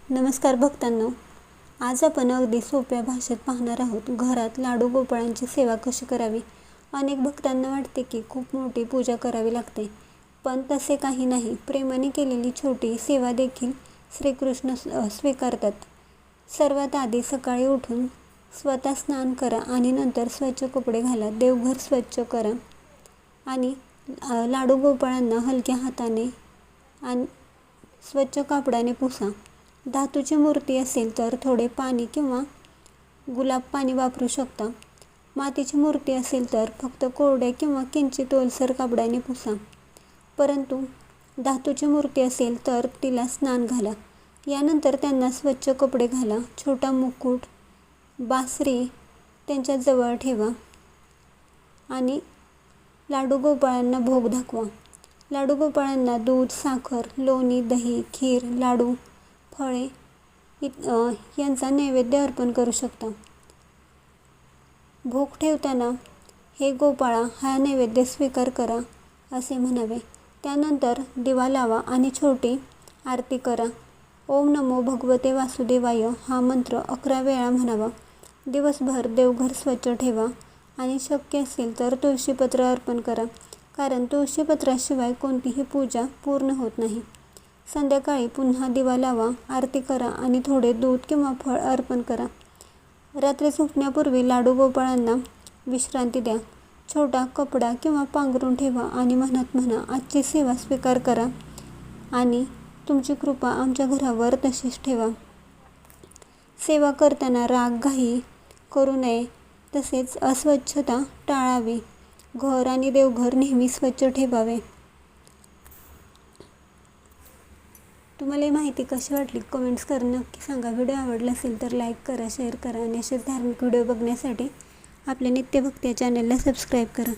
नमस्कार भक्तांनो, आज आपण अगदी सोप्या भाषेत पाहणार आहोत घरात लाडू गोपाळांची सेवा कशी करावी. अनेक भक्तांना वाटते की खूप मोठी पूजा करावी लागते, पण तसे काही नाही. प्रेमाने केलेली छोटी सेवा देखील श्रीकृष्ण स्वीकारतात. सर्वात आधी सकाळी उठून स्वतः स्नान करा आणि नंतर स्वच्छ कपडे घाला. देवघर स्वच्छ करा आणि लाडू गोपाळांना हलक्या हाताने आणि स्वच्छ कापडाने पुसा. धातूची मूर्ती असेल तर थोडे पाणी किंवा गुलाब पाणी वापरू शकता. मातीची मूर्ती असेल तर फक्त कोरड्या किंवा किंचित ओलसर कापडाने पुसा. परंतु धातूची मूर्ती असेल तर तिला स्नान घाला. यानंतर त्यांना स्वच्छ कपडे घाला. छोटा मुकुट, बासरी त्यांच्याजवळ ठेवा आणि लाडू गोपाळांना भोग दाखवा. लाडू गोपाळांना दूध, साखर, लोणी, दही, खीर, लाडू, फळे यांचा नैवेद्य अर्पण करू शकता. भोग ठेवताना हे गोपाळा हा नैवेद्य स्वीकार करा असे म्हणावे. त्यानंतर दिवा लावा आणि छोटी आरती करा. ओम नमो भगवते वासुदेवाय हा मंत्र 11 वेळा म्हणावा. दिवसभर देवघर स्वच्छ ठेवा आणि शक्य असेल तर तुळशीपत्र अर्पण करा, कारण तुळशीपत्राशिवाय कोणतीही पूजा पूर्ण होत नाही. संध्याकाळी पुन्हा दिवा लावा, आरती करा आणि थोडे दूध किंवा फळ अर्पण करा. रात्री झोपण्यापूर्वी लाडू गोपाळांना विश्रांती द्या. छोटा कपडा किंवा पांघरून ठेवा आणि मनात म्हणा, आजची सेवा स्वीकार करा आणि तुमची कृपा आमच्या घरावर तशीच ठेवा. सेवा करताना राग, घाई करू नये, तसेच अस्वच्छता टाळावी. घर आणि देवघर नेहमी स्वच्छ ठेवावे. तुम्हाला ही माहिती कशी वाटली कमेंट्स करून नक्की सांगा. व्हिडिओ आवडला असेल तर लाईक करा, शेअर करा आणि असेच धार्मिक व्हिडिओ बघण्यासाठी आपल्या नित्यभक्ती या चॅनलला सबस्क्राईब करा.